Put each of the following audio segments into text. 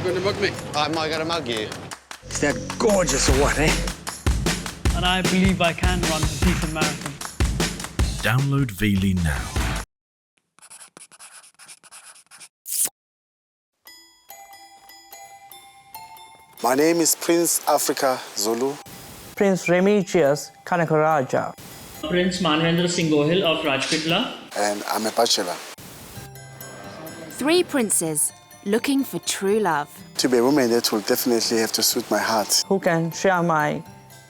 You going to mug me? Am I going to mug you? Is that gorgeous or what, eh? And I believe I can run a decent marathon. Download Veely now. My name is Prince Africa Zulu. Prince Remigius Kanakaraja. Prince Manvendra Singohil of Rajpitla. And I'm a bachelor. 3 princes looking for true love. To be a woman, that will definitely have to suit my heart. Who can share my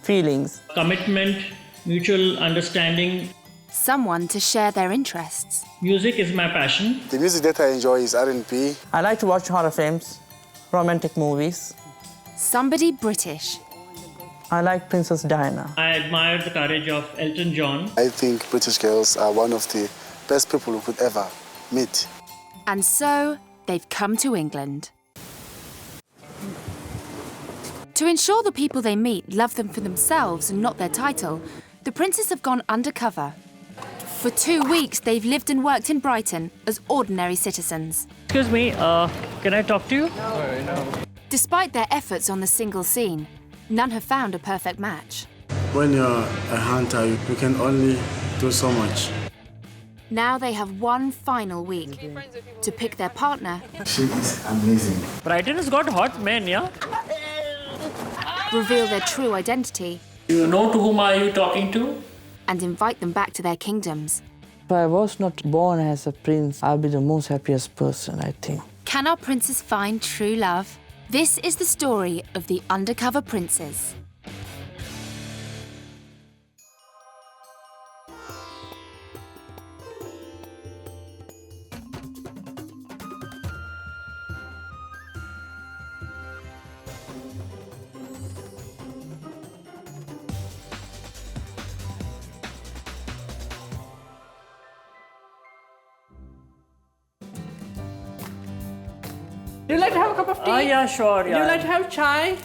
feelings. Commitment, mutual understanding. Someone to share their interests. Music is my passion. The music that I enjoy is R&B. I like to watch horror films, romantic movies. Somebody British. I like Princess Diana. I admire the courage of Elton John. I think British girls are one of the best people who could ever meet. And so, they've come to England. To ensure the people they meet love them for themselves and not their title, the princes have gone undercover. For 2 weeks, they've lived and worked in Brighton as ordinary citizens. Excuse me, can I talk to you? No. Despite their efforts on the single scene, none have found a perfect match. When you're a hunter, you can only do so much. Now they have one final week to pick their partner. She is amazing. Brighton has got hot men, yeah? Reveal their true identity. You know to whom are you talking to? And invite them back to their kingdoms. If I was not born as a prince, I'll be the most happiest person, I think. Can our princes find true love? This is the story of the Undercover Princes. Do you like to have a cup of tea? Yeah, sure, yeah. Do you like to have chai?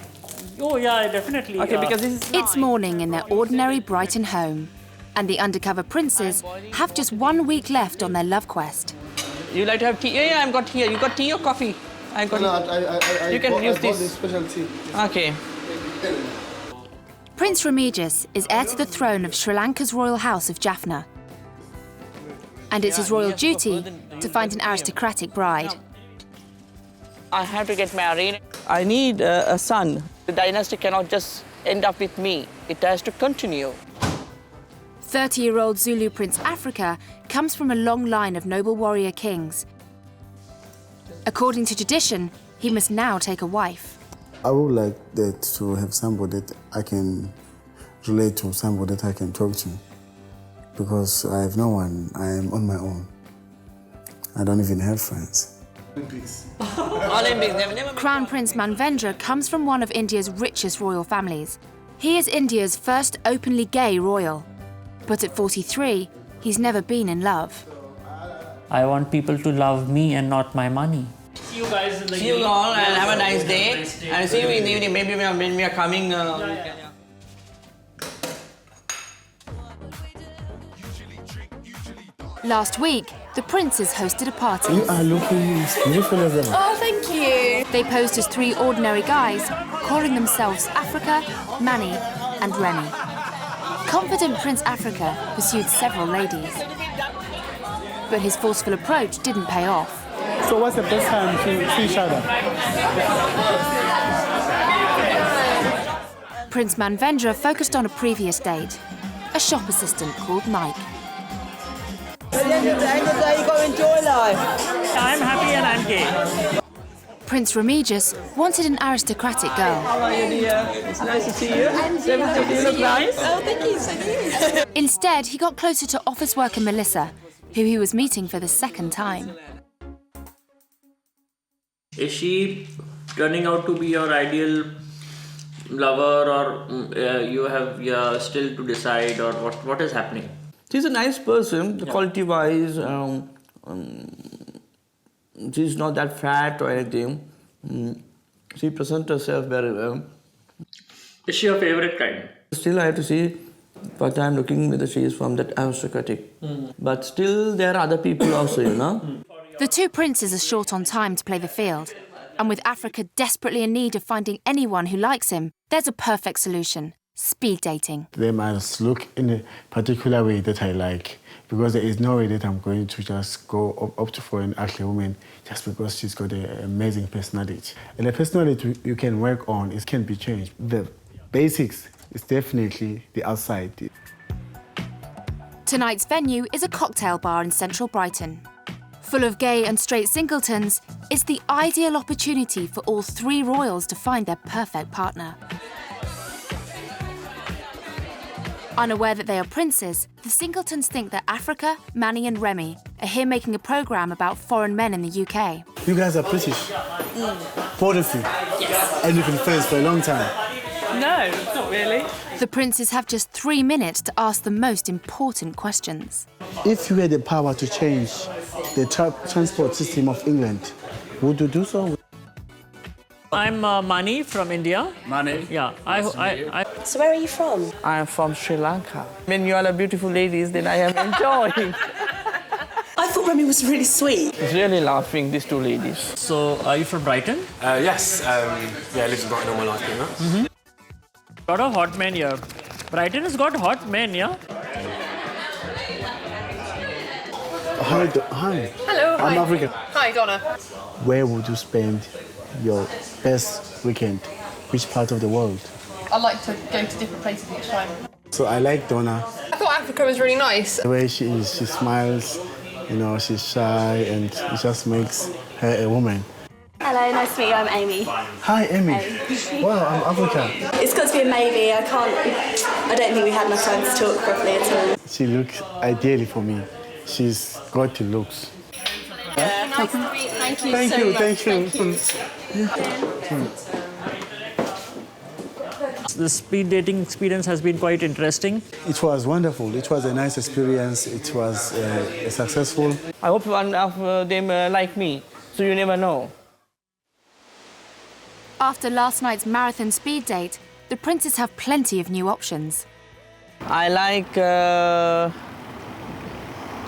Oh, yeah, definitely. Okay, because this is... It's morning in their ordinary Brighton home. And the Undercover Princes have just 1 week left on their love quest. You like to have tea? Yeah, I've got here. You got tea or coffee? I got. I You can use this. special tea. Okay. Prince Remigius is heir to the throne of Sri Lanka's royal house of Jaffna. And it's his royal duty to find an aristocratic bride. I have to get married. I need a son. The dynasty cannot just end up with me. It has to continue. 30-year-old Zulu Prince Africa comes from a long line of noble warrior kings. According to tradition, he must now take a wife. I would like that to have somebody that I can relate to, somebody that I can talk to. Because I have no one. I am on my own. I don't even have friends. Crown Prince Manvendra comes from one of India's richest royal families. He is India's first openly gay royal. But at 43, he's never been in love. I want people to love me and not my money. See you guys in the See you all and have a nice day. And see you in the evening. Maybe when we are coming. Last week, the princes hosted a party. You are looking beautiful as ever. Oh, thank you. They posed as 3 ordinary guys, calling themselves Africa, Manny, and Remy. Confident Prince Africa pursued several ladies. But his forceful approach didn't pay off. So what's the best time to see each other? Prince Manvendra focused on a previous date, a shop assistant called Mike. At the end of the day, you've got to enjoy life. I'm happy and I'm gay. Prince Remigius wanted an aristocratic girl. How are you, dear? It's nice to see you. Do you look nice? Oh, thank you. So you. Instead, he got closer to office worker Melissa, who he was meeting for the second time. Is she turning out to be your ideal lover, or you have still to decide, or what is happening? She's a nice person, quality-wise. She's not that fat or anything. She presents herself very well. Is she your favorite kind? Still, I have to see what I'm looking whether she is from that aristocratic. But still, there are other people also, you know. The 2 princes are short on time to play the field, And with Africa desperately in need of finding anyone who likes him, there's a perfect solution: speed dating. They must look in a particular way that I like, because there is no way that I'm going to just go up to for an ugly woman just because she's got an amazing personality. And the personality you can work on, it can be changed. The basics is definitely the outside. Tonight's venue is a cocktail bar in central Brighton. Full of gay and straight singletons, it's the ideal opportunity for all three royals to find their perfect partner. Unaware that they are princes, the singletons think that Africa, Manny and Remy are here making a programme about foreign men in the UK. You guys are British. Both of you. Yes. And you've been friends for a long time. No, not really. The princes have just 3 minutes to ask the most important questions. If you had the power to change the transport system of England, would you do so? I'm Mani from India. Mani? Yeah. So where are you from? I am from Sri Lanka. When you all are beautiful ladies, then I am enjoying. I thought Remy was really sweet. It's really laughing, these two ladies. So, are you from Brighton? Yes. Yeah, I lived in Brighton all my life, pretty much. Lot of hot men here. Brighton has got hot men, yeah? Hi. Hello, I'm African. Hi, Donna. Where would you spend your best weekend? Which part of the world? I like to go to different places each time. So I like Donna. I thought Africa was really nice. The way she is, she smiles, you know, she's shy, and it just makes her a woman. Hello, nice to meet you. I'm Amy. Hi, Amy. Hey. Wow, I'm African. It's got to be a maybe. I don't think we had enough time to talk properly at all. She looks ideally for me. She's got the looks. Yeah, nice to meet you. Thank you so much. Thank you. The speed dating experience has been quite interesting. It was wonderful. It was a nice experience. It was successful. I hope one of them like me, so you never know. After last night's marathon speed date, the princes have plenty of new options. I like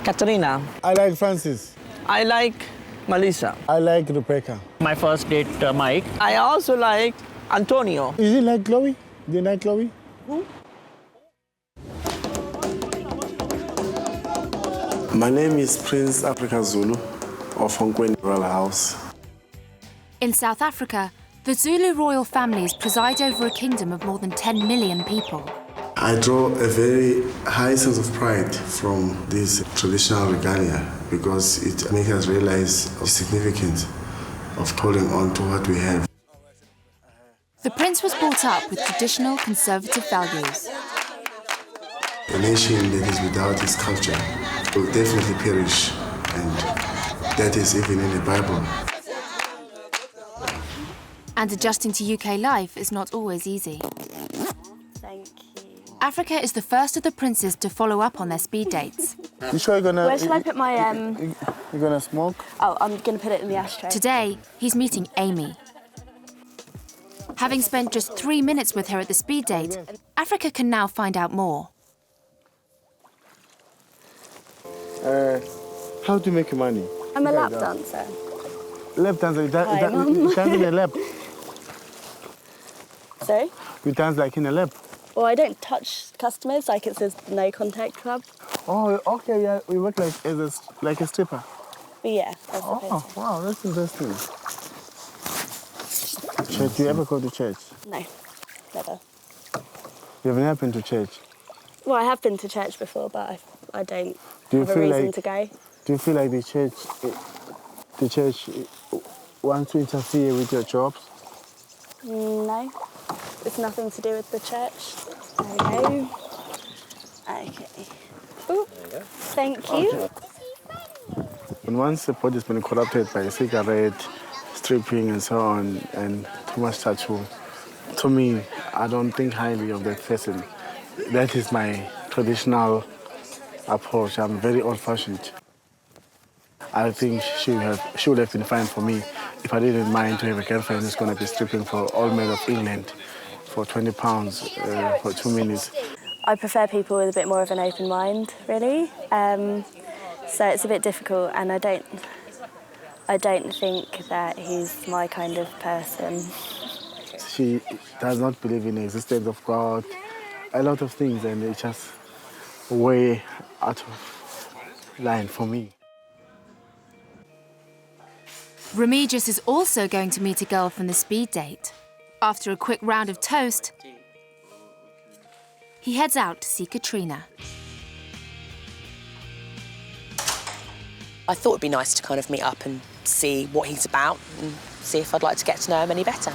Katrina. I like Francis. I like Melissa. I like Rebecca. My first date, Mike. I also like Antonio. Is it like Chloe? Do you like Chloe? My name is Prince Africa Zulu of Unconventional Royal House. In South Africa, the Zulu royal families preside over a kingdom of more than 10 million people. I draw a very high sense of pride from this traditional regalia because it makes us realize the significance of holding on to what we have. The prince was brought up with traditional conservative values. A nation that is without its culture will definitely perish, and that is even in the Bible. And adjusting to UK life is not always easy. Thank you. Africa is the first of the princes to follow up on their speed dates. You sure you're gonna... Where should I put my... You're gonna smoke? Oh, I'm going to put it in the ashtray. Today, he's meeting Amy. Having spent just 3 minutes with her at the speed date, Africa can now find out more. How do you make your money? I'm a lap dancer. Lap dancer? You dance in a lap? Sorry? You dance like in a lap? Well, I don't touch customers, like it says no contact club. Oh, okay, yeah, we work like a stripper. But yeah, that's Oh, wow, that's interesting. Church, do you ever go to church? No, never. You've never been to church? Well, I have been to church before, but I don't Do you have a feel reason like- to go. Do you feel like the church wants to interfere with your jobs? No, it's nothing to do with the church. There we go. Okay. Ooh, thank you. And once the body's been corrupted by cigarette, stripping and so on, and too much tattoo, to me, I don't think highly of that person. That is my traditional approach. I'm very old-fashioned. I think she would have been fine for me if I didn't mind to have a girlfriend who's going to be stripping for all men of England for £20 for 2 minutes. I prefer people with a bit more of an open mind, really. So it's a bit difficult, and I I don't think that he's my kind of person. She does not believe in the existence of God, a lot of things, and it's just way out of line for me. Remigius is also going to meet a girl from the speed date. After a quick round of toast, he heads out to see Katrina. I thought it'd be nice to kind of meet up and see what he's about and see if I'd like to get to know him any better.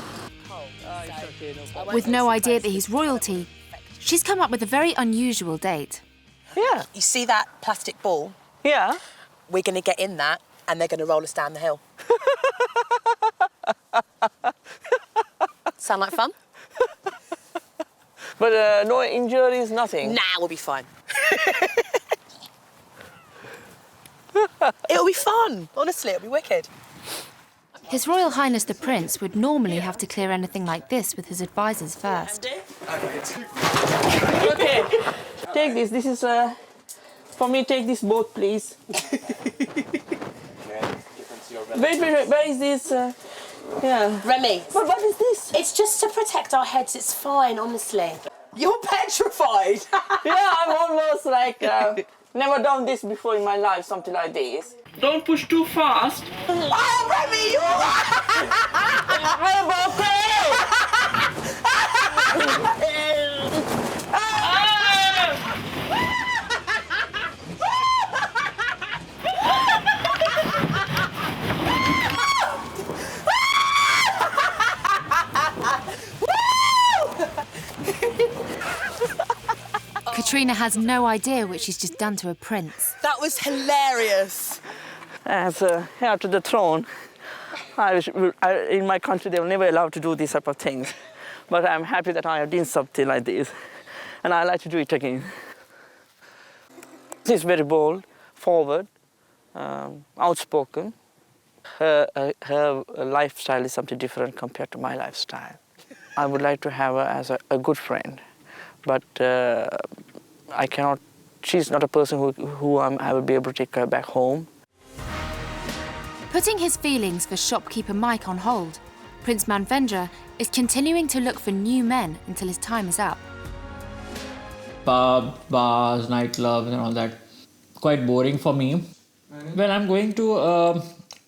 With no idea that he's royalty, she's come up with a very unusual date. Yeah. You see that plastic ball? Yeah. We're going to get in that and they're going to roll us down the hill. Sound like fun? But no injuries, nothing? Nah, we'll be fine. It'll be fun. Honestly, it'll be wicked. His Royal Highness the Prince would normally have to clear anything like this with his advisors first. Okay, take this. This is, for me, take this boat, please. Wait, where is this? Yeah. Remy. But what is this? It's just to protect our heads. It's fine, honestly. You're petrified. Yeah, I'm almost like, never done this before in my life, something like this. Don't push too fast. Oh, Remy, you're Katrina has no idea what she's just done to a prince. That was hilarious. As heir to the throne, in my country they were never allowed to do these type of things. But I'm happy that I have done something like this, and I like to do it again. She's very bold, forward, outspoken. Her lifestyle is something different compared to my lifestyle. I would like to have her as a good friend, but I cannot. She's not a person who I will be able to take her back home. Putting his feelings for shopkeeper Mike on hold, Prince Manvendra is continuing to look for new men until his time is up. Pub, bars, nightclubs and all that. Quite boring for me. When I'm going to,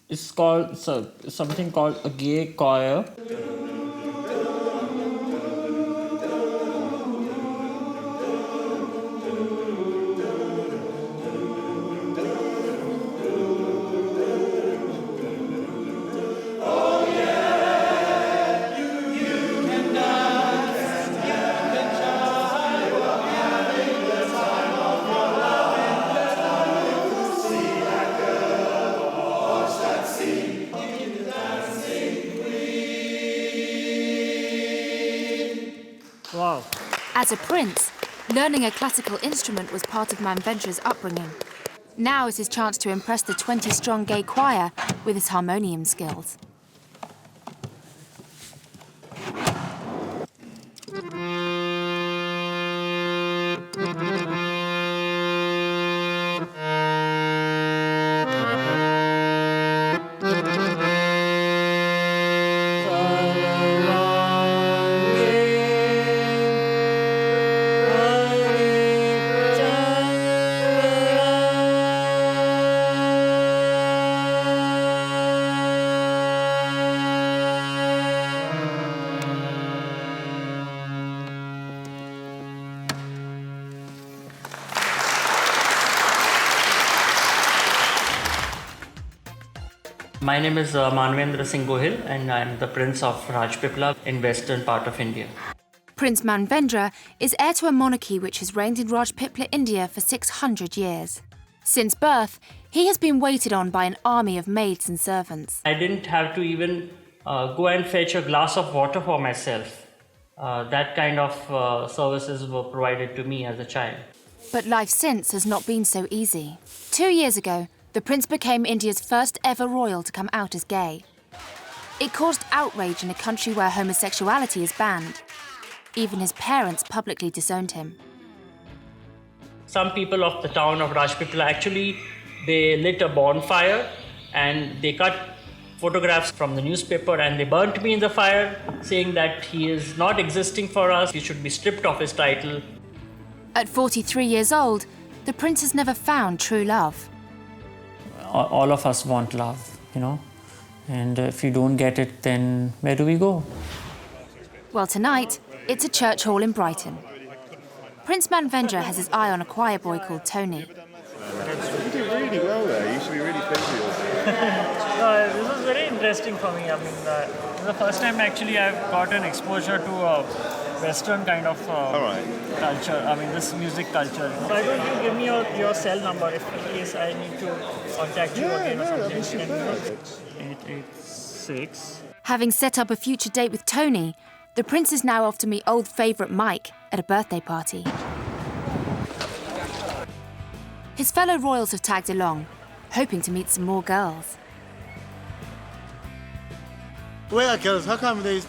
it's called something called a gay choir. Wow. As a prince, learning a classical instrument was part of Manvendra's upbringing. Now is his chance to impress the 20-strong gay choir with his harmonium skills. My name is Manvendra Singh Gohil and I am the Prince of Rajpipla in western part of India. Prince Manvendra is heir to a monarchy which has reigned in Rajpipla, India for 600 years. Since birth, he has been waited on by an army of maids and servants. I didn't have to even go and fetch a glass of water for myself. That kind of services were provided to me as a child. But life since has not been so easy. 2 years ago, the prince became India's first ever royal to come out as gay. It caused outrage in a country where homosexuality is banned. Even his parents publicly disowned him. Some people of the town of Rajpipla actually, they lit a bonfire and they cut photographs from the newspaper and they burnt me in the fire, saying that he is not existing for us, he should be stripped of his title. At 43 years old, the prince has never found true love. All of us want love, you know, and if you don't get it, then where do we go? Well, tonight, it's a church hall in Brighton. Prince Manvendra has his eye on a choir boy called Tony. You do really well there. You should be really pleased with yourself. This was very interesting for me. I mean, this is the first time actually I've got an exposure to a Western kind of culture. I mean, this music culture. Why don't you give me your cell number if in case I need to contact you again or something? 886. Having set up a future date with Tony, the prince is now off to meet old favourite Mike at a birthday party. His fellow royals have tagged along, hoping to meet some more girls. Where are girls? How come you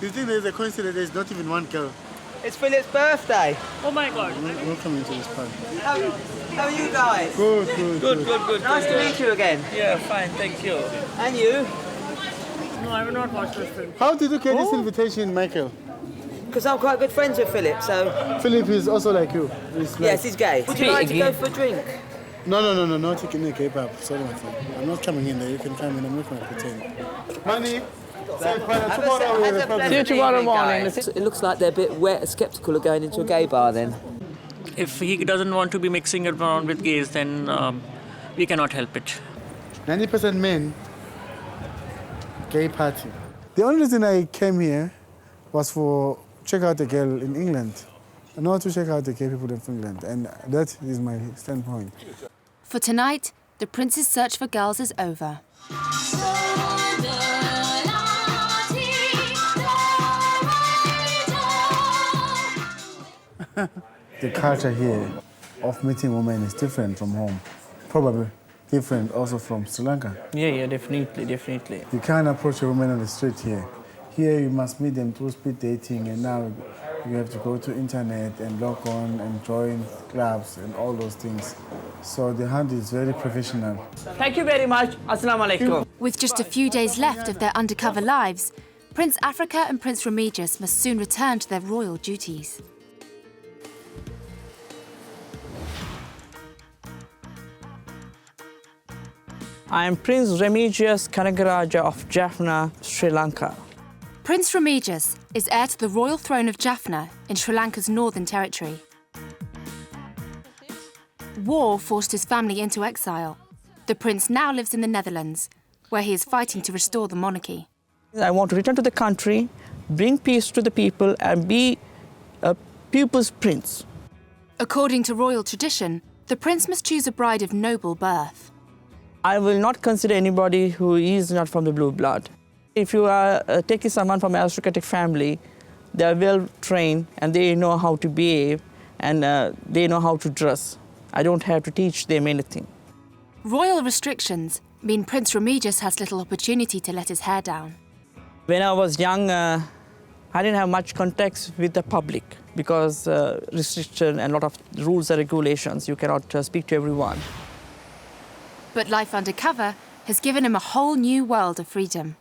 think there's a coincidence there's not even one girl? It's Philip's birthday. Oh my God. Welcome into this party. How are you guys? Good. Nice to meet you again. Yeah, fine, thank you. And you? No, I have not watched this film. How did you get this invitation, Michael? Because I'm quite good friends with Philip, so... Philip is also like you. Yes, he's gay. Would you like to go for a drink? No, not taking a gay pub. Sorry, my friend. I'm not coming in there. You can come in. I'm not going to pretend. Money. See you tomorrow morning. It looks like they're a bit sceptical of going into a gay bar then. If he doesn't want to be mixing around with gays, then we cannot help it. 90% men, gay party. The only reason I came here was for check out a girl in England, not to check out the gay people in England, and that is my standpoint. For tonight, the prince's search for girls is over. The culture here of meeting women is different from home. Probably different also from Sri Lanka. Yeah, definitely. You can't approach a woman on the street here. Here you must meet them through speed dating, and now you have to go to internet and log on and join clubs and all those things. So the hunt is very professional. Thank you very much. Assalamu alaikum. With just a few days left of their undercover lives, Prince Africa and Prince Remigius must soon return to their royal duties. I am Prince Remigius Kanagaraja of Jaffna, Sri Lanka. Prince Remigius is heir to the royal throne of Jaffna in Sri Lanka's Northern Territory. War forced his family into exile. The prince now lives in the Netherlands, where he is fighting to restore the monarchy. I want to return to the country, bring peace to the people, and be a people's prince. According to royal tradition, the prince must choose a bride of noble birth. I will not consider anybody who is not from the blue blood. If you are taking someone from an aristocratic family, they are well trained and they know how to behave and they know how to dress. I don't have to teach them anything. Royal restrictions mean Prince Remigius has little opportunity to let his hair down. When I was young, I didn't have much contact with the public because restriction and a lot of rules and regulations. You cannot speak to everyone. But life undercover has given him a whole new world of freedom.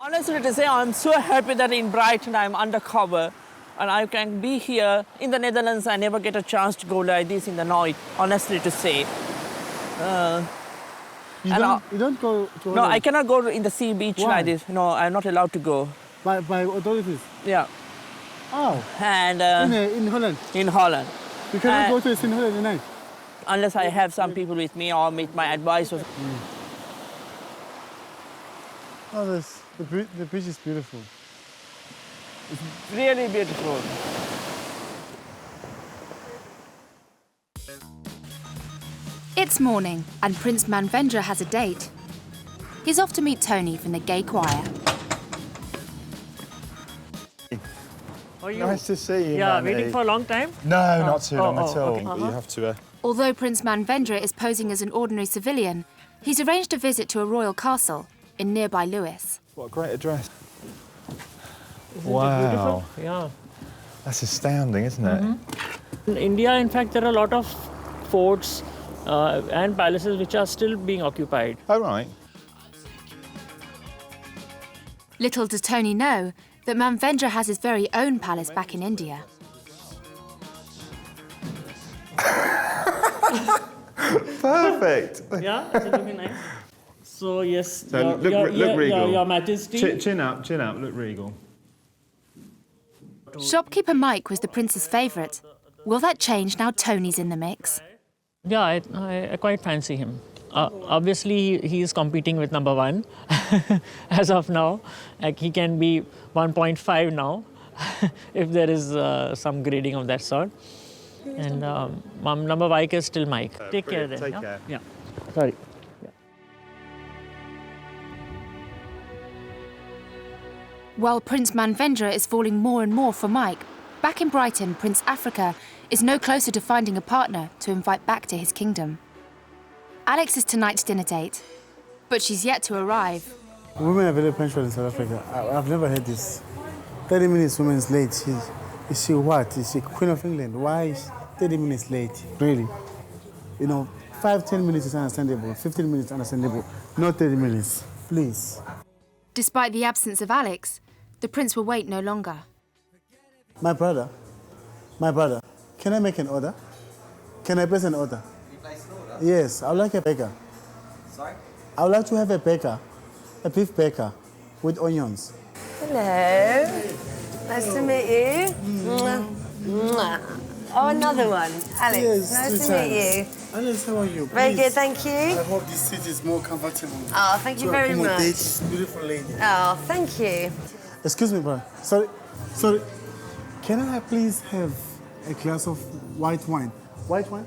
Honestly to say, I'm so happy that in Brighton I'm undercover and I can be here. In the Netherlands, I never get a chance to go like this in the night, honestly to say. You don't go to... No, I cannot go in the sea beach like this. No, I'm not allowed to go. By authorities? Yeah. Oh. And in Holland? In Holland. You cannot go to in Holland at night? Unless I have some people with me or meet my advisors. Oh, the beach is beautiful. It's really beautiful. It's morning and Prince Manvendra has a date. He's off to meet Tony from the gay choir. Nice to see you, Yeah, Manny. waiting for a long time? No, not too long at all. Okay. But you have to... Although Prince Manvendra is posing as an ordinary civilian, he's arranged a visit to a royal castle in nearby Lewis. What a great address. Isn't Wow. it beautiful? Yeah. That's astounding, isn't it? In India, in fact, there are a lot of forts and palaces which are still being occupied. Oh, right. Little does Tony know that Manvendra has his very own palace back in India. Perfect. Yeah, is it looking nice? So yes, So look regal. Your Majesty. Chin up, look regal. Shopkeeper Mike was the prince's favourite. Will that change now Tony's in the mix? Yeah, I quite fancy him. Obviously, he is competing with number 1 as of now. Like he can be 1.5 now if there is some grading of that sort. And number Mike is still Mike. Take care then. Take care. Yeah. Sorry. Yeah. While Prince Manvendra is falling more and more for Mike, back in Brighton, Prince Africa is no closer to finding a partner to invite back to his kingdom. Alex is tonight's dinner date, but she's yet to arrive. Women are very punctual in South Africa. I've never heard this. 30 minutes women's late. Is she what? Is she Queen of England? Why is 30 minutes late? Really? You know, 5-10 minutes is understandable. 15 minutes understandable. Not 30 minutes. Please. Despite the absence of Alex, the prince will wait no longer. My brother, can I make an order? Can I place an order? Yes, I would like a burger. Sorry? I would like to have a burger, a beef burger with onions. Hello. Nice to meet you. Mwah. Mwah. Oh, another one. Alex, yes, nice to meet you. Alex, how are you? Very Please. good, thank you. I hope this seat is more comfortable. Oh, thank you very much. This beautiful lady. Oh, thank you. Excuse me, brother. Sorry. Can I please have a glass of white wine? White wine?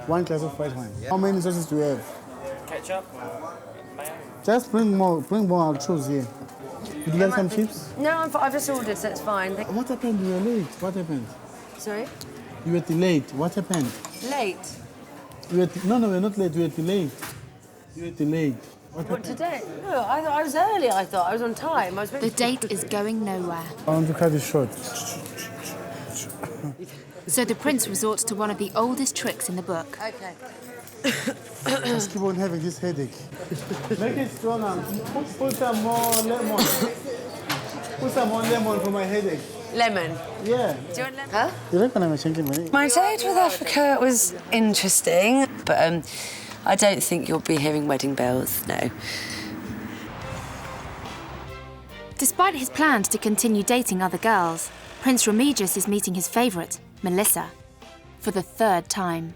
One glass of white wine. Yeah. How many sauces do you have? Ketchup. Just bring more. I'll choose here. Would you like some chips? No, I've just ordered, so it's fine. What happened? You were late. What happened? Sorry? You were delayed. What happened? Late? No, we're not late. We were delayed. You were delayed. What today? No, I was early, I thought. I was on time. The date is going nowhere. I want to cut it short. So the prince resorts to one of the oldest tricks in the book. Okay. Just keep on having this headache. Make it stronger. Put some more lemon. Put some more lemon for my headache. Lemon? Yeah. Do you want lemon? Huh? You reckon I'm changing money? My date with Africa was interesting, but I don't think you'll be hearing wedding bells, no. Despite his plans to continue dating other girls, Prince Remigius is meeting his favourite, Melissa, for the 3rd time.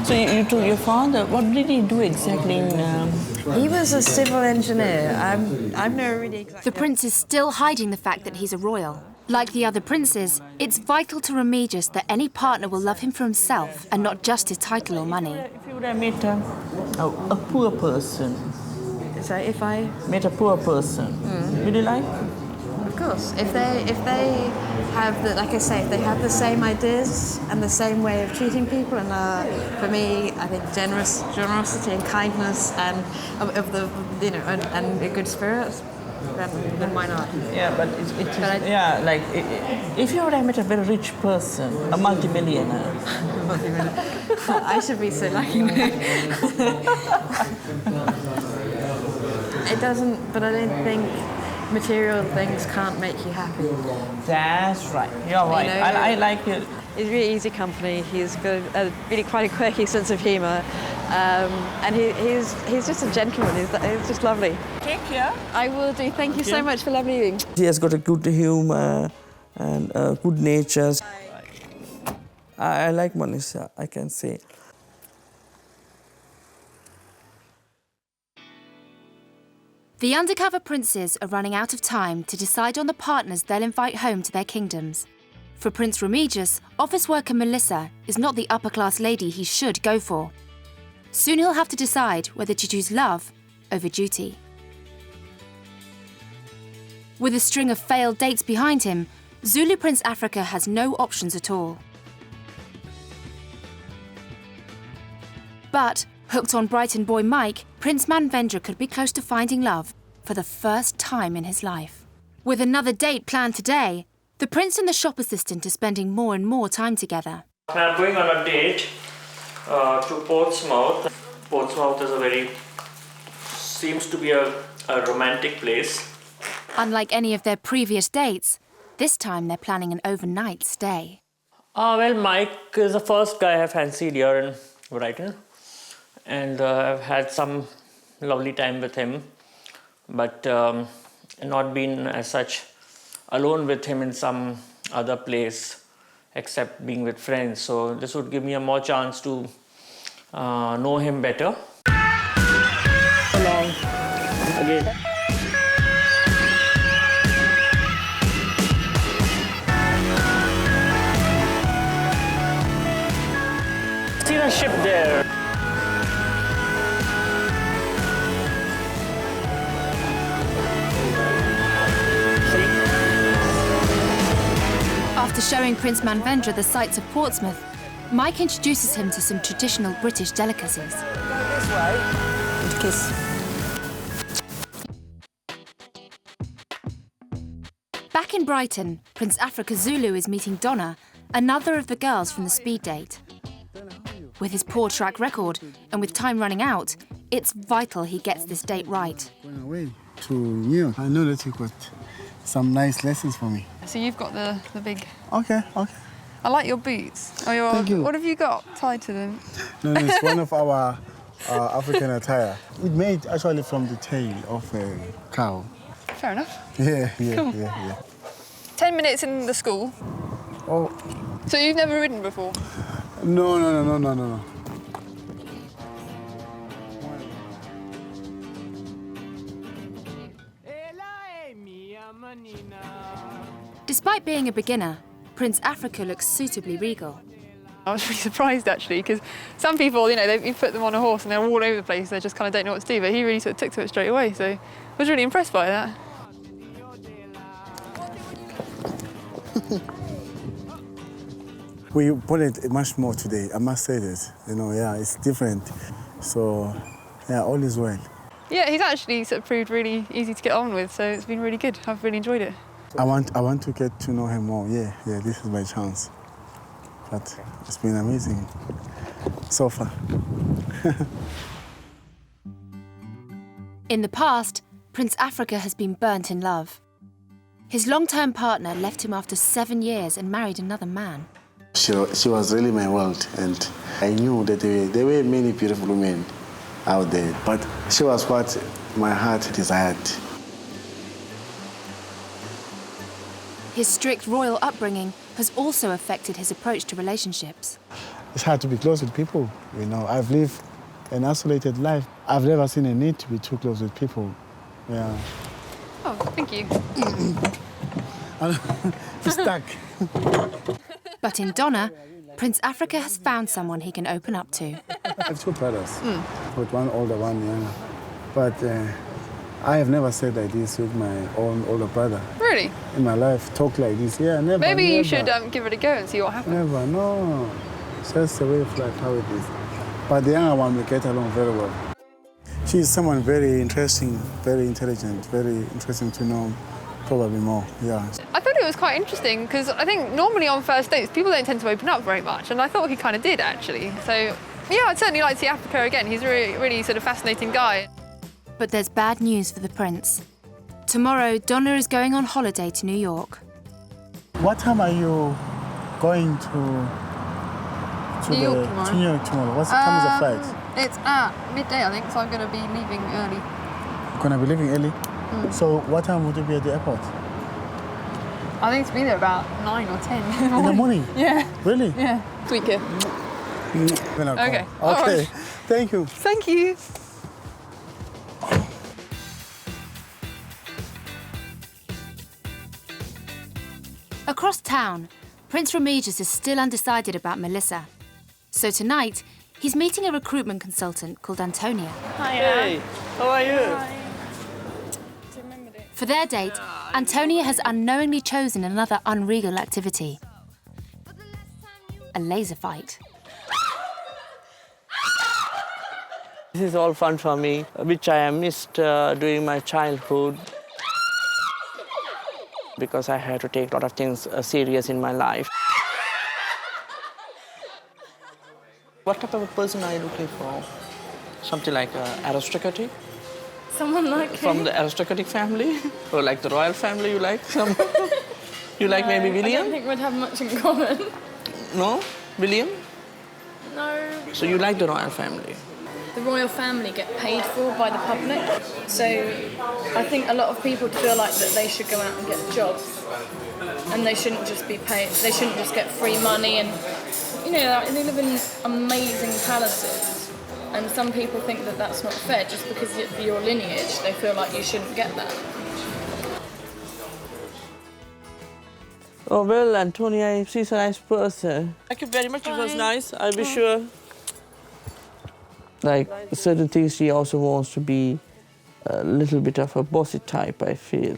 So you told your father, what did he do exactly in... He was a civil engineer. I've never really exactly... The prince is still hiding the fact that he's a royal. Like the other princes, it's vital to Remigius that any partner will love him for himself and not just his title or money. If you would have met a poor person... So if I... Met a poor person, would you like? Of course. If they have, like I say, if they have the same ideas and the same way of treating people, and for me, I think generosity and kindness and of the, you know, and a good spirit, then why not? Yeah, but if you would have met a very rich person, a multimillionaire. I should be so lucky. It doesn't, but I don't think material things can't make you happy. That's right. You're right. You know, I like it. He's really easy company. He's got a really quite a quirky sense of humour, and he's just a gentleman. He's just lovely. Take care. I will do. Thank you so much for lovely evening. He has got a good humour and good nature. I like Manisha, I can say. The undercover princes are running out of time to decide on the partners they'll invite home to their kingdoms. For Prince Remigius, office worker Melissa is not the upper-class lady he should go for. Soon he'll have to decide whether to choose love over duty. With a string of failed dates behind him, Zulu Prince Africa has no options at all. But, hooked on Brighton boy Mike, Prince Manvendra could be close to finding love for the first time in his life. With another date planned today, the prince and the shop assistant are spending more and more time together. I'm going on a date to Portsmouth. Portsmouth is a very seems to be a romantic place. Unlike any of their previous dates, this time they're planning an overnight stay. Well, Mike is the first guy I fancied here in Brighton, and I've had some lovely time with him, but not been as such alone with him in some other place except being with friends. So this would give me a more chance to know him better. Along again. See the ship there. After showing Prince Manvendra the sights of Portsmouth, Mike introduces him to some traditional British delicacies. This way. And kiss. Back in Brighton, Prince Africa Zulu is meeting Donna, another of the girls from the speed date. With his poor track record and with time running out, it's vital he gets this date right. Going away to New York. I know that you got some nice lessons for me. So you've got the big... Okay, okay. I like your boots. Oh, Thank you. What have you got tied to them? No, it's one of our African attire. It's made actually from the tail of a cow. Fair enough. Yeah, Cool. yeah. 10 minutes in the school. Oh. So you've never ridden before? No. Despite being a beginner, Prince Africa looks suitably regal. I was really surprised actually, because some people, you put them on a horse and they're all over the place, they just kind of don't know what to do, but he really sort of took to it straight away, so I was really impressed by that. We put it much more today, I must say this. It's different. So, yeah, all is well. Yeah, he's actually sort of proved really easy to get on with, so it's been really good. I've really enjoyed it. I want to get to know him more. Yeah, this is my chance. But it's been amazing so far. In the past, Prince Africa has been burnt in love. His long-term partner left him after 7 years and married another man. She was really my world, and I knew that there were many beautiful women out there, but she was what my heart desired. His strict royal upbringing has also affected his approach to relationships. It's hard to be close with people, I've lived an isolated life. I've never seen a need to be too close with people. Yeah. Oh, thank you. You're stuck. But in Donna, Prince Africa has found someone he can open up to. I have 2 brothers, with one older, one younger. But I have never said like this with my own older brother. Really? In my life, talk like this. Yeah, never. Maybe never. you should give it a go and see what happens. Never, no. It's just the way of life, how it is. But the younger one, we get along very well. She's someone very interesting, very intelligent, very interesting to know, probably more, yeah. I thought it was quite interesting because I think normally on first dates people don't tend to open up very much, and I thought he kind of did actually. So yeah, I'd certainly like to see Africa again. He's a really sort of fascinating guy. But there's bad news for the prince. Tomorrow, Donna is going on holiday to New York. What time are you going to New York tomorrow? To New York tomorrow. What time is the flight? It's at midday, I think, so I'm going to be leaving early. You're going to be leaving early? So what time would you be at the airport? I think to be there about 9 or 10 in the morning. Yeah. Really? Yeah. Tweaker. Okay. Okay. Thank you. Thank you. Across town, Prince Remigius is still undecided about Melissa. So tonight, he's meeting a recruitment consultant called Antonia. Hi. Hey, how are you? Hi. For their date, Antonia has unknowingly chosen another unregal activity. A laser fight. This is all fun for me, which I missed during my childhood, because I had to take a lot of things serious in my life. What type of a person are you looking for? Something like aristocratic? Someone like From the aristocratic family? Or like the royal family you like? You like maybe William? I don't think we'd have much in common. No? William? No. So you like the royal family? The royal family get paid for by the public, so I think a lot of people feel like that they should go out and get jobs, and they shouldn't just be paid. They shouldn't just get free money, and you know they live in amazing palaces, and some people think that that's not fair just because of your lineage. They feel like you shouldn't get that. Oh well, Antonia, she's a nice person. Thank you very much. It was nice. I'll be sure. Like certain things, she also wants to be a little bit of a bossy type, I feel.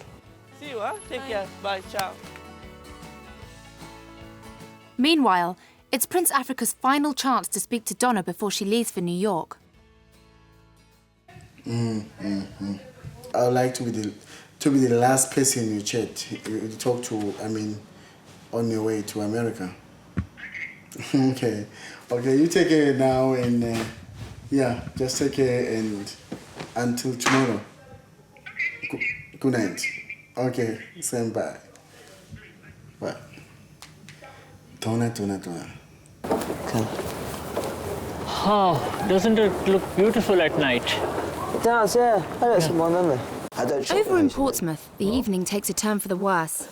See you, huh? Take care. Bye. Ciao. Meanwhile, it's Prince Africa's final chance to speak to Donna before she leaves for New York. I would like to be the last person you chat, you talk to. I mean, on your way to America. Okay. You take care now and. Yeah, just take care and until tomorrow. Good night. Okay, same bye. Bye. Tona. Oh, doesn't it look beautiful at night? It does, yeah. Over in Portsmouth, the evening takes a turn for the worse.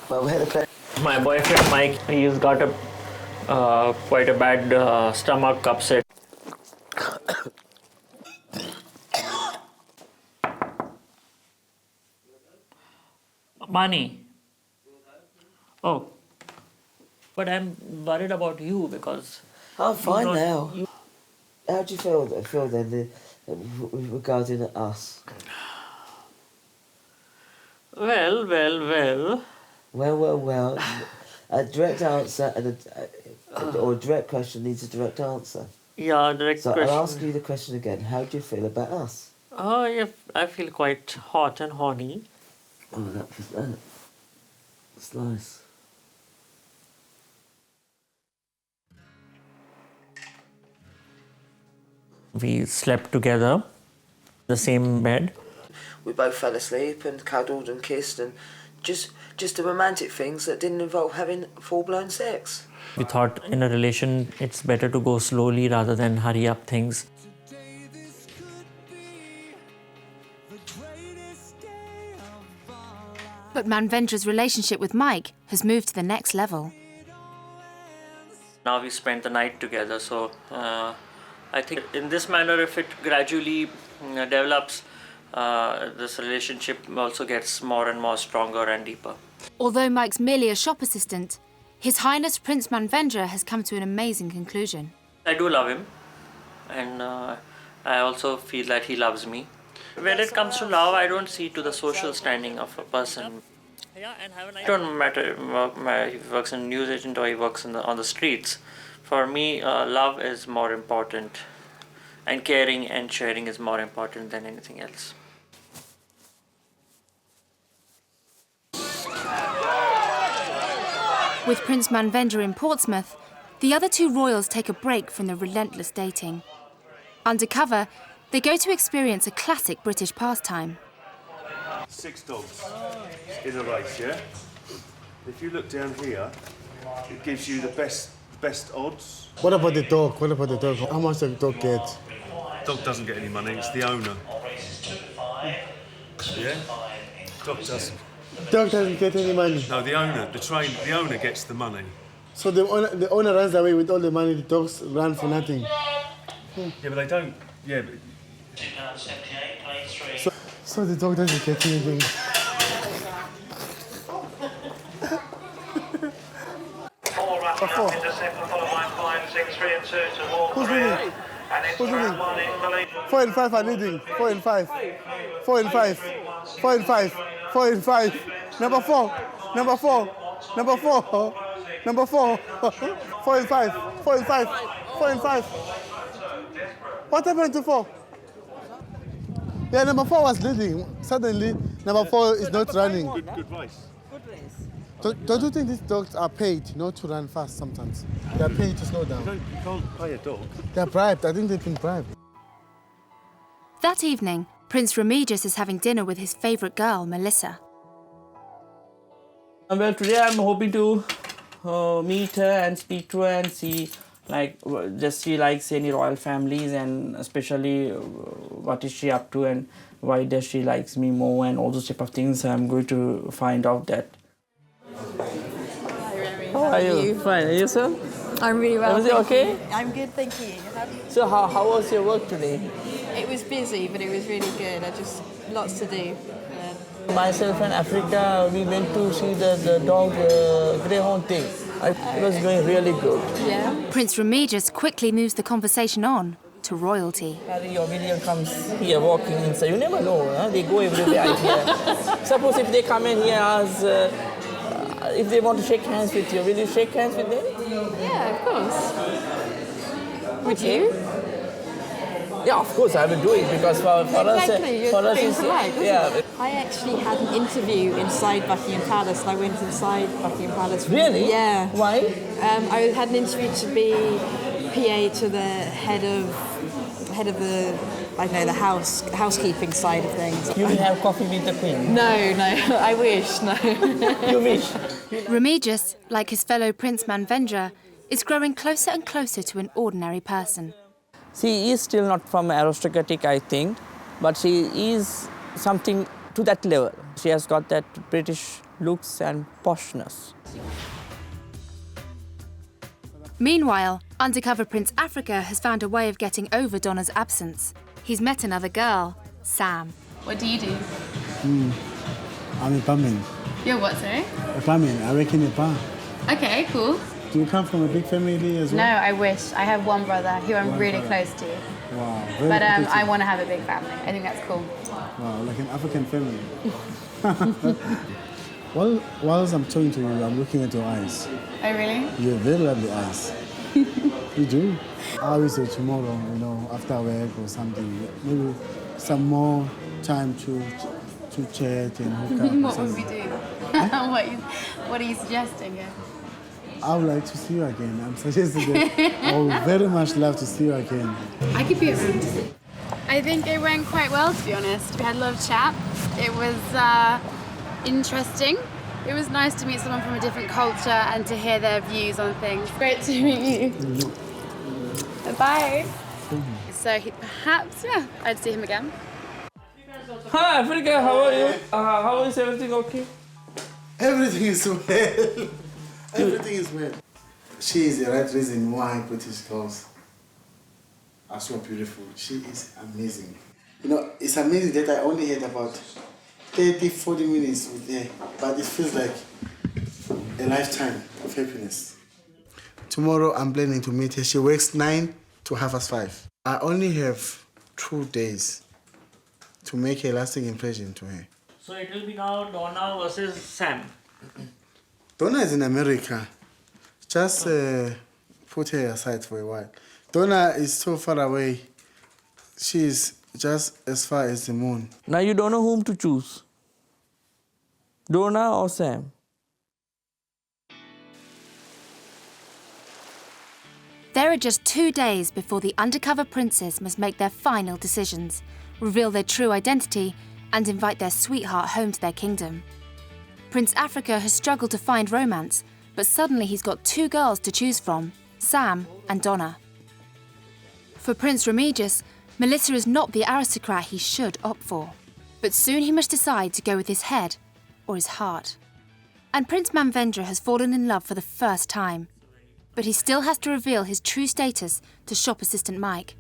Well, we had a play. My boyfriend Mike, he's got quite a bad stomach upset. Money. Oh. But I'm worried about you because... I'm fine now. How do you feel then regarding us? Well. Well. A direct answer or a direct question needs a direct answer. Yeah, direct question. So I'll ask you the question again. How do you feel about us? Oh, yeah, I feel quite hot and horny. Oh, that's nice. We slept together, the same bed. We both fell asleep and cuddled and kissed and just the romantic things that didn't involve having full-blown sex. We thought in a relation it's better to go slowly rather than hurry up things. But Manvendra's relationship with Mike has moved to the next level. Now we spent the night together, so I think in this manner, if it gradually develops, this relationship also gets more and more stronger and deeper. Although Mike's merely a shop assistant, His Highness Prince Manvendra has come to an amazing conclusion. I do love him, and I also feel that he loves me. When it comes to love, I don't see to the social standing of a person. It don't matter if he works in a news agent or he works on the streets. For me, love is more important, and caring and sharing is more important than anything else. With Prince Manvendra in Portsmouth, the other two royals take a break from the relentless dating. Undercover, they go to experience a classic British pastime. 6 dogs in a race, yeah? If you look down here, it gives you the best odds. What about the dog? How much does the dog get? Dog doesn't get any money, it's the owner. Yeah? Dog doesn't. Dog doesn't get any money? No, the owner gets the money. So the owner runs away with all the money, the dogs run for nothing? Yeah, but they don't, yeah, but... So the dog doesn't get anything? Who's winning? 4 and 5 are leading. 4 and 5. 4 and 5. 4 and 5. 4 and 5. Number 4. 4 and 5. 4 and 5. 4 and 5. What happened to 4? Yeah, number 4 was leading. Suddenly, number 4 is not running. Good race. Don't you think these dogs are paid not to run fast sometimes? They're paid to slow down. You can't pay a dog. They're bribed. I think they've been bribed. That evening, Prince Remigius is having dinner with his favourite girl, Melissa. Well, today I'm hoping to meet her and speak to her and see, like, does she likes any royal families, and especially what is she up to and why does she likes me more and all those type of things. I'm going to find out that. Hi, Remy. How are you? Fine. And yourself? I'm really well. Is it okay? I'm good, thank you. So how was your work today? It was busy, but it was really good. Lots to do. Myself and Africa, we went to see the dog greyhound thing. It was going really good. Yeah. Prince Remigius quickly moves the conversation on to royalty. Harry or William comes here walking inside. You never know, huh? They go everywhere here. Suppose if they come in here as if they want to shake hands with you, will you shake hands with them? Yeah, of course. Would you? Yeah, of course I will do it because for us, it's yeah. I actually had an interview inside Buckingham Palace, and I went inside Buckingham Palace. Really? Yeah. Why? I had an interview to be PA to the head of the the housekeeping side of things. You will have coffee with the Queen? No, I wish, no. You wish? Remigius, like his fellow Prince Manvendra, is growing closer and closer to an ordinary person. She is still not from aristocratic, I think, but she is something to that level. She has got that British looks and poshness. Meanwhile, undercover Prince Africa has found a way of getting over Donna's absence. He's met another girl, Sam. What do you do? I'm a barman. You're what, sorry? A barman. I work in a bar. Okay, cool. Do you come from a big family as well? No, I wish. I have one brother who I'm really close to. Wow. But I want to have a big family. I think that's cool. Wow, like an African family. Well, whilst I'm talking to you, I'm looking at your eyes. Oh, really? You have very lovely eyes. You do. I always say tomorrow, after work or something, maybe some more time to chat and hook up. What would we do? What are you suggesting? Yeah? I would like to see you again. I'm suggesting that I would very much love to see you again. I could be around. I think it went quite well, to be honest. We had a lot of chat. It was interesting. It was nice to meet someone from a different culture and to hear their views on things. Great to meet you. Bye. So perhaps, I'd see him again. Hi, Africa. How are you? How is everything okay? Everything is well. Everything is well. She is the right reason why British girls are so beautiful. She is amazing. It's amazing that I only had about 30-40 minutes with her, but it feels like a lifetime of happiness. Tomorrow I'm planning to meet her. She works 9 to 5:30. I only have 2 days to make a lasting impression to her. So it will be now Donna versus Sam. Donna is in America. Just put her aside for a while. Donna is so far away. She is just as far as the moon. Now you don't know whom to choose. Donna or Sam? There are just 2 days before the undercover princes must make their final decisions, reveal their true identity, and invite their sweetheart home to their kingdom. Prince Africa has struggled to find romance, but suddenly he's got 2 girls to choose from, Sam and Donna. For Prince Remigius, Melissa is not the aristocrat he should opt for. But soon he must decide to go with his head or his heart. And Prince Manvendra has fallen in love for the first time. But he still has to reveal his true status to shop assistant Mike.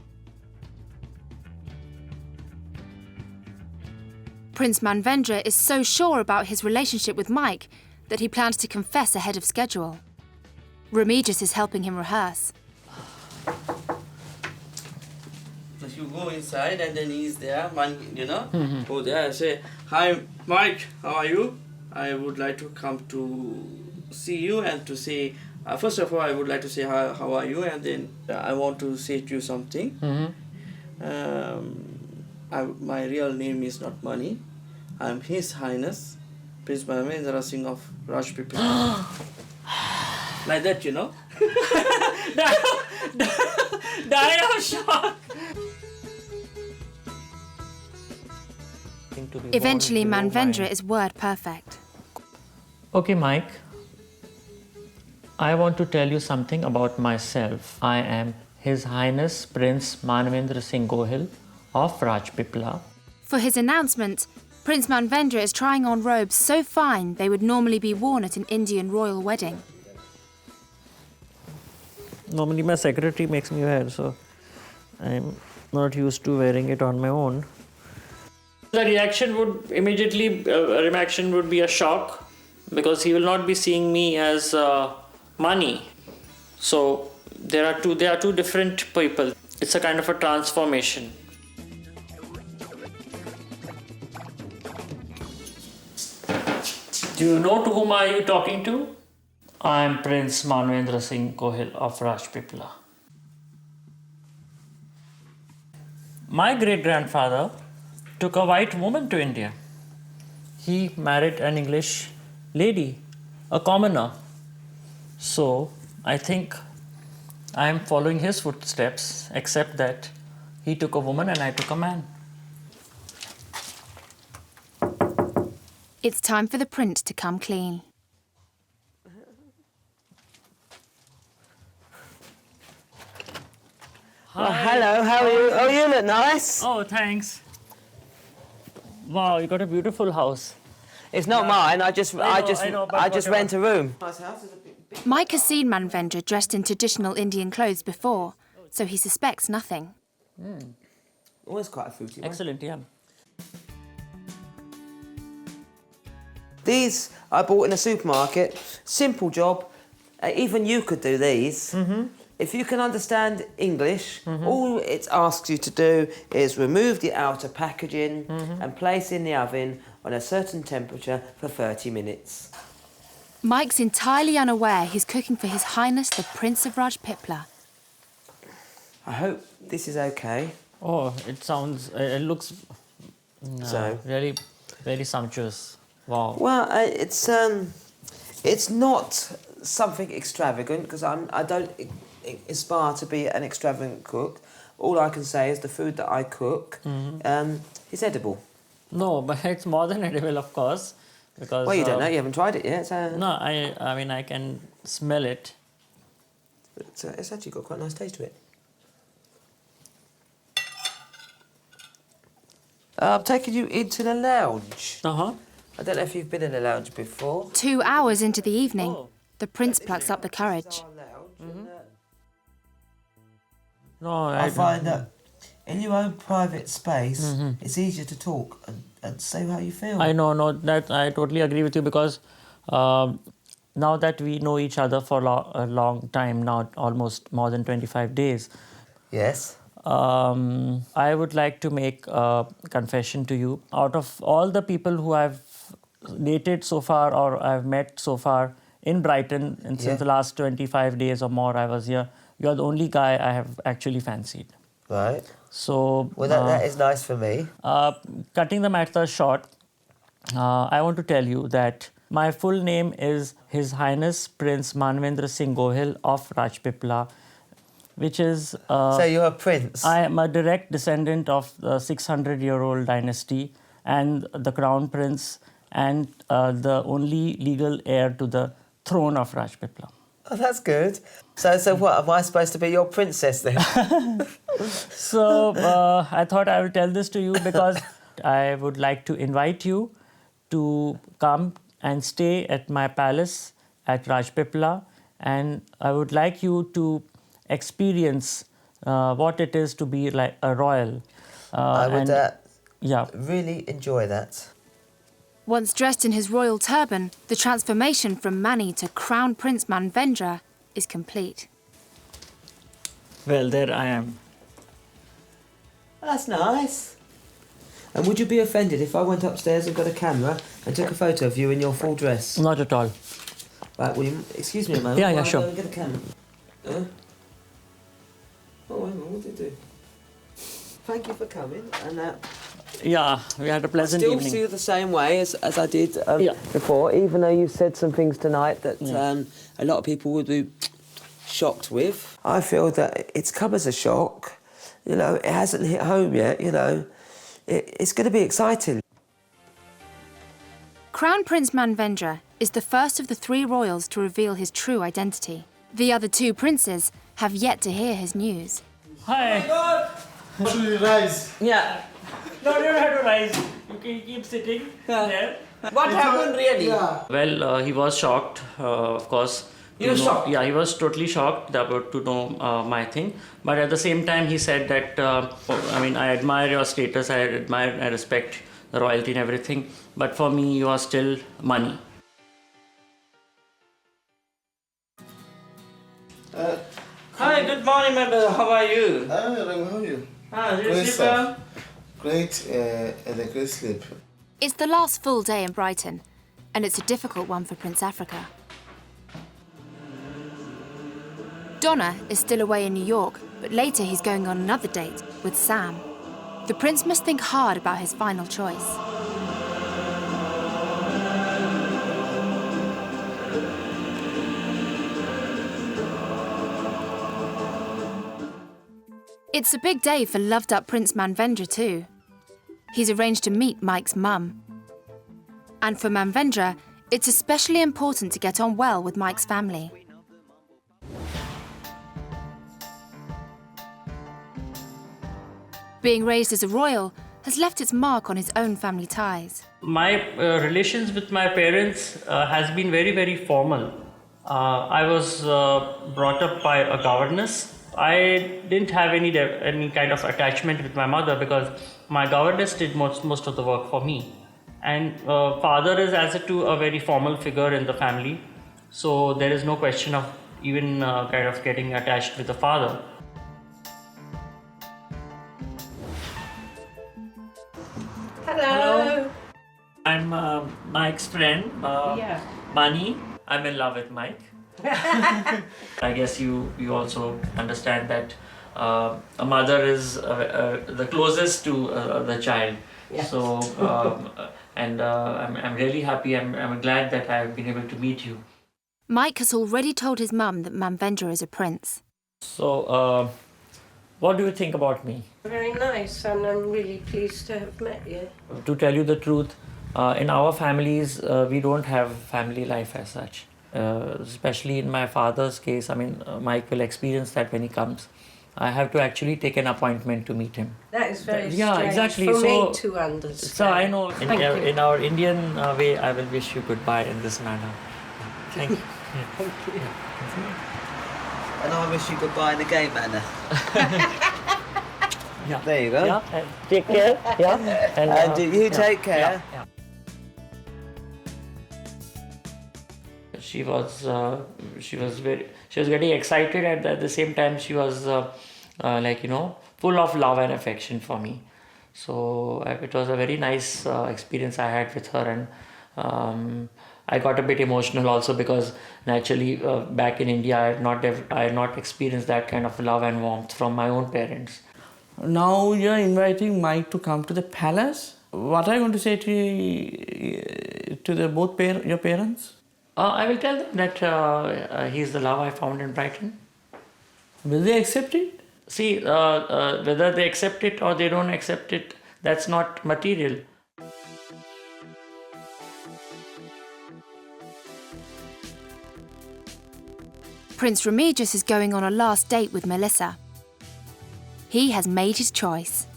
Prince Manvendra is so sure about his relationship with Mike that he plans to confess ahead of schedule. Remigius is helping him rehearse. You go inside and then he's there, go there and say, "Hi Mike, how are you? I would like to come to see you and to say, first of all I would like to say how are you, and then I want to say to you something. My real name is not Money. I'm His Highness Prince Manvendra Singh of Rajpipla." Like that, Die of shock. Eventually, Manvendra is word perfect. Okay, Mike. I want to tell you something about myself. I am His Highness Prince Manvendra Singh Gohil of Rajpipla. For his announcement, Prince Manvendra is trying on robes so fine they would normally be worn at an Indian royal wedding. Normally my secretary makes me wear, so I'm not used to wearing it on my own. The reaction would immediately, reaction would be a shock, because he will not be seeing me as money. So they are two different people. It's a kind of a transformation. Do you know to whom are you talking to? I am Prince Manvendra Singh Gohil of Rajpipla. My great-grandfather took a white woman to India. He married an English lady, a commoner. So I think I am following his footsteps, except that he took a woman and I took a man. It's time for the print to come clean. Well, hello, how are you? Oh, you look nice. Oh, thanks. Wow, you got a beautiful house. It's not mine. I just rent a room. Mike has seen Manvendra dressed in traditional Indian clothes before, so he suspects nothing. Oh, it's quite a fruity one. Excellent, yeah. These I bought in a supermarket. Simple job. Even you could do these. If you can understand English, all it asks you to do is remove the outer packaging and place in the oven on a certain temperature for 30 minutes. Mike's entirely unaware he's cooking for His Highness the Prince of Rajpipla. I hope this is okay. Oh, it looks really very sumptuous. Wow. Well, it's not something extravagant, because I don't aspire to be an extravagant cook. All I can say is the food that I cook is edible. No, but it's more than edible, of course, because. Well, you don't know. You haven't tried it yet. So. No, I mean I can smell it. It's actually got quite a nice taste to it. I'm taking you into the lounge. I don't know if you've been in a lounge before. 2 hours into the evening, the prince plucks up the courage. No, I find that in your own private space, it's easier to talk and say how you feel. I know, that I totally agree with you, because now that we know each other for a long time now, almost more than 25 days. Yes. I would like to make a confession to you. Out of all the people who I've dated so far or I've met so far in Brighton, and since the last 25 days or more I was here, you're the only guy I have actually fancied. Right. So... Well, that is nice for me. Cutting the matter short, I want to tell you that my full name is His Highness Prince Manvendra Singh Gohil of Rajpipla, which is... so you're a prince? I am a direct descendant of the 600-year-old dynasty and the crown prince and the only legal heir to the throne of Rajpipla. Oh, that's good. So what, am I supposed to be your princess then? So I thought I would tell this to you because I would like to invite you to come and stay at my palace at Rajpipla, and I would like you to experience what it is to be like a royal. I would really enjoy that. Once dressed in his royal turban, the transformation from Mani to Crown Prince Manvendra is complete. Well, there I am. That's nice. And would you be offended if I went upstairs and got a camera and took a photo of you in your full dress? Not at all. Right, will you excuse me a moment? Yeah, sure. I'll go and get a camera. Oh, hang on, what did it do? Thank you for coming. And yeah, we had a pleasant evening. evening. Still see you the same way as I did before, even though you said some things tonight that a lot of people would be shocked with. I feel that it's come as a shock. You know, it hasn't hit home yet, you know. It's going to be exciting. Crown Prince Manvendra is the first of the 3 royals to reveal his true identity. The other 2 princes have yet to hear his news. Hi. Should we rise? Yeah. No, you don't have to rise. You can keep sitting there. What happened really? Well, he was shocked, of course. He was shocked? Yeah, he was totally shocked about to know my thing. But at the same time, he said that, I admire your status, I respect the royalty and everything. But for me, you are still money. Hi, good morning, my brother. How are you? Hi, Rem, how are you? Did you Great sleep well? stuff. Great, and a great sleep. It's the last full day in Brighton, and it's a difficult one for Prince Africa. Donna is still away in New York, but later he's going on another date with Sam. The prince must think hard about his final choice. It's a big day for loved-up Prince Manvendra too. He's arranged to meet Mike's mum. And for Manvendra, it's especially important to get on well with Mike's family. Being raised as a royal has left its mark on his own family ties. My relations with my parents has been very, very formal. I was brought up by a governess. I didn't have any kind of attachment with my mother because my governess did most of the work for me. And father is as a very formal figure in the family. So there is no question of even kind of getting attached with the father. Hello. I'm Mike's friend, Mani. I'm in love with Mike. I guess you also understand that a mother is the closest to the child. Yes. So, I'm really happy. I'm glad that I've been able to meet you. Mike has already told his mum that Manvendra is a prince. So, what do you think about me? Very nice, and I'm really pleased to have met you. To tell you the truth, in our families, we don't have family life as such. Especially in my father's case, Mike will experience that when he comes. I have to actually take an appointment to meet him. That is very strange exactly. For me to understand. So I know in our Indian way, I will wish you goodbye in this manner. Thank you. Thank you. And I wish you goodbye in the gay manner. Yeah. There you go. Yeah. Take care. Yeah. And you take care. Yeah. She was getting excited, and at the same time she was full of love and affection for me. So it was a very nice experience I had with her, and I got a bit emotional also because naturally back in India I had not experienced that kind of love and warmth from my own parents. Now you're inviting Mike to come to the palace. What are you going to say to your parents? I will tell them that he's the love I found in Brighton. Will they accept it? See, whether they accept it or they don't accept it, that's not material. Prince Remigius is going on a last date with Melissa. He has made his choice.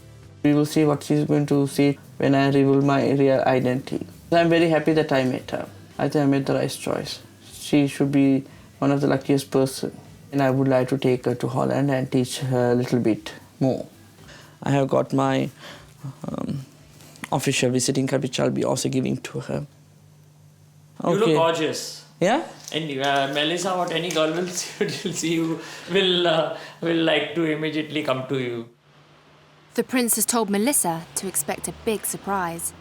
We will see what she's going to see when I reveal my real identity. I'm very happy that I met her. I think I made the right choice. She should be one of the luckiest person. And I would like to take her to Holland and teach her a little bit more. I have got my official visiting card, which I'll be also giving to her. Okay. You look gorgeous. Yeah? And Melissa, what any girl will see you, will like to immediately come to you. The prince has told Melissa to expect a big surprise.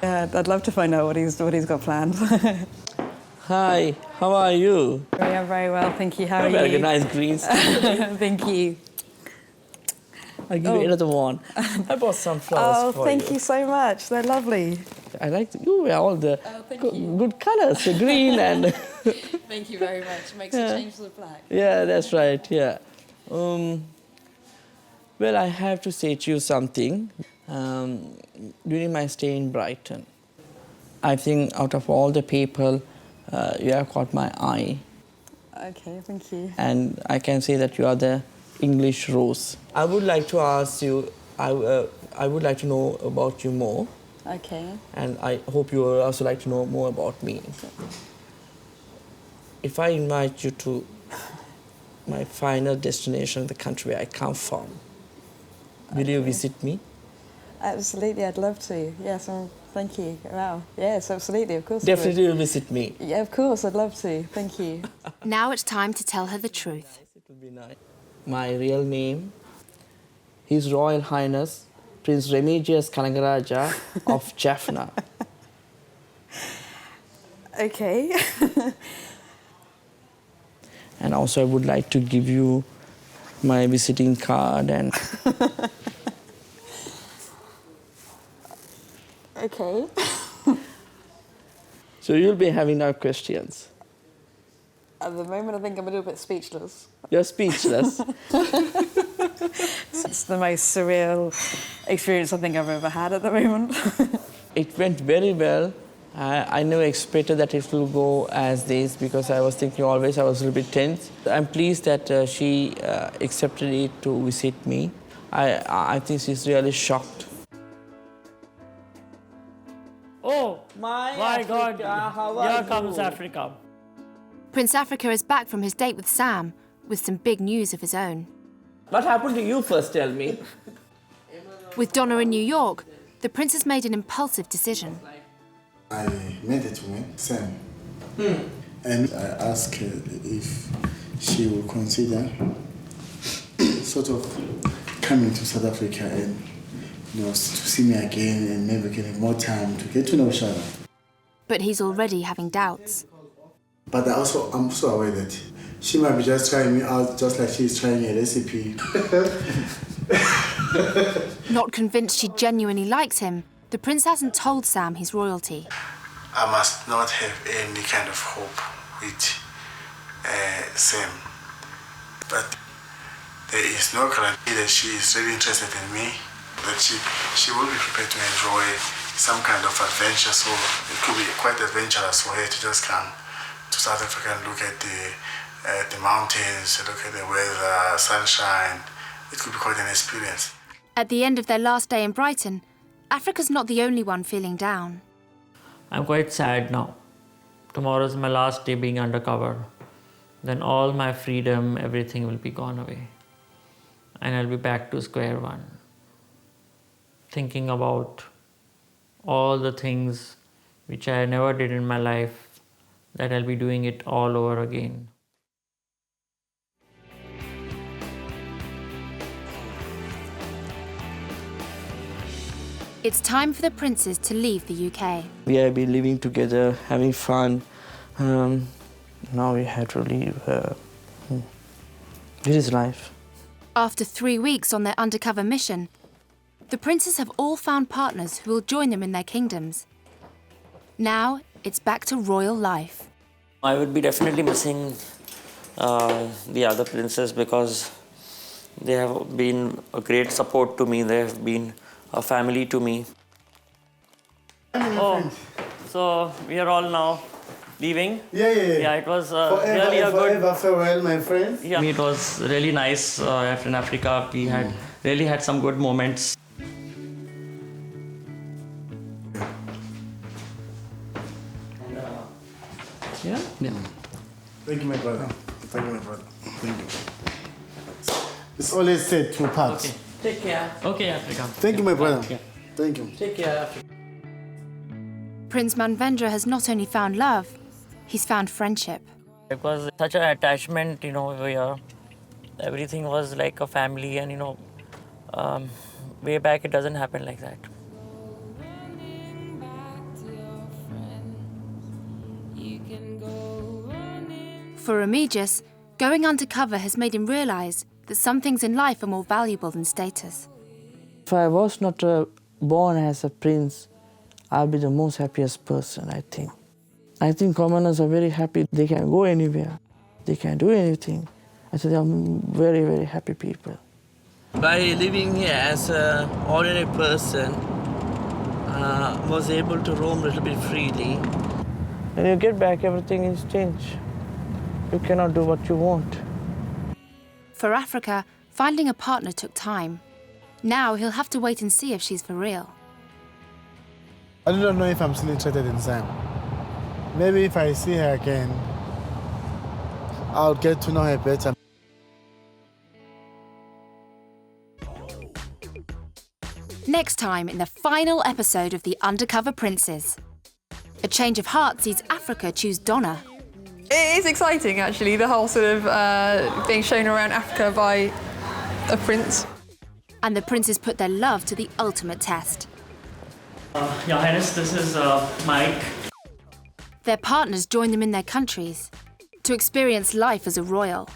I'd love to find out what he's got planned. Hi, how are you? I'm very well, thank you. How are you? Very nice greens. Thank you. I'll give you another one. I bought some flowers for you. Thank you so much. They're lovely. I like you wear all the good colors, the green and... Thank you very much. It makes a change to the black. Yeah, that's right, yeah. Well, I have to say to you something. During my stay in Brighton, I think out of all the people, you have caught my eye. Okay, thank you. And I can say that you are the English rose. I would like to ask you, I would like to know about you more. Okay. And I hope you would also like to know more about me. If I invite you to my final destination, the country where I come from, will you visit me? Absolutely, I'd love to. Yes, thank you. Wow. Yes, absolutely, of course. Definitely you'll visit me. Yeah, of course, I'd love to. Thank you. Now it's time to tell her the truth. My real name, His Royal Highness Prince Remigius Kanagaraja of Jaffna. Okay. And also I would like to give you my visiting card and... Okay. So you'll be having no questions. At the moment, I think I'm a little bit speechless. You're speechless? It's the most surreal experience I think I've ever had at the moment. It went very well. I never expected that it will go as this because I was thinking always I was a little bit tense. I'm pleased that she accepted it to visit me. I think she's really shocked. Oh, my God, here comes Africa. Prince Africa is back from his date with Sam with some big news of his own. What happened to you first, tell me? With Donna in New York, the prince has made an impulsive decision. I met it with Sam. And I asked her if she would consider sort of coming to South Africa and to see me again and maybe getting more time to get to know each other. But he's already having doubts. But I'm so aware that she might be just trying me out just like she's trying a recipe. Not convinced she genuinely likes him, the prince hasn't told Sam he's royalty. I must not have any kind of hope with Sam. But there is no guarantee that she is really interested in me, that she will be prepared to enjoy some kind of adventure. So it could be quite adventurous for her to just come to South Africa and look at the mountains, look at the weather, sunshine. It could be quite an experience. At the end of their last day in Brighton, Africa's not the only one feeling down. I'm quite sad now. Tomorrow's my last day being undercover. Then all my freedom, everything will be gone away. And I'll be back to square one. Thinking about all the things which I never did in my life, that I'll be doing it all over again. It's time for the princes to leave the UK. We have been living together, having fun. Now we have to leave. It is life. After 3 weeks on their undercover mission, the princes have all found partners who will join them in their kingdoms. Now it's back to royal life. I would be definitely missing the other princes because they have been a great support to me. They have been a family to me. Oh, so we are all now leaving? Yeah. Yeah, it was forever, really a good... farewell, my friend. Yeah, it was really nice after in Africa. We had really had some good moments. Yeah. Thank you, my brother. Thank you, my brother. Thank you. It's always said two parts. Okay. Take care. Okay, Africa. Thank you, my brother. Yeah. Thank you. Take care, Africa. Prince Manvendra has not only found love, he's found friendship. It was such an attachment, where everything was like a family, and way back it doesn't happen like that. For Remigius, going undercover has made him realise that some things in life are more valuable than status. If I was not born as a prince, I'll be the most happiest person, I think. I think commoners are very happy. They can go anywhere. They can do anything. I think they are very, very happy people. By living here as an ordinary person, was able to roam a little bit freely. When you get back, everything is changed. You cannot do what you want. For Africa, finding a partner took time. Now he'll have to wait and see if she's for real. I don't know if I'm still interested in Sam. Maybe if I see her again, I'll get to know her better. Next time in the final episode of the Undercover Princes. A change of heart sees Africa choose Donna. It is exciting, actually, the whole sort of being shown around Africa by a prince. And the princes put their love to the ultimate test. Your Highness, this is Mike. Their partners join them in their countries to experience life as a royal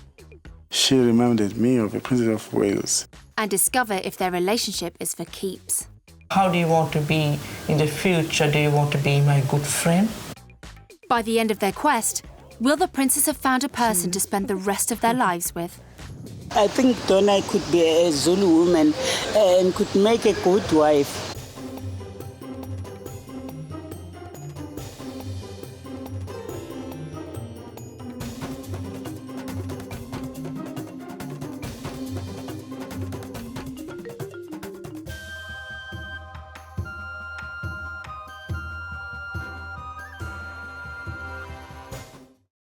She reminded me of the Princess of Wales. and discover if their relationship is for keeps. How do you want to be in the future? Do you want to be my good friend? By the end of their quest, will the princes have found a person to spend the rest of their lives with? I think Donna could be a Zulu woman and could make a good wife.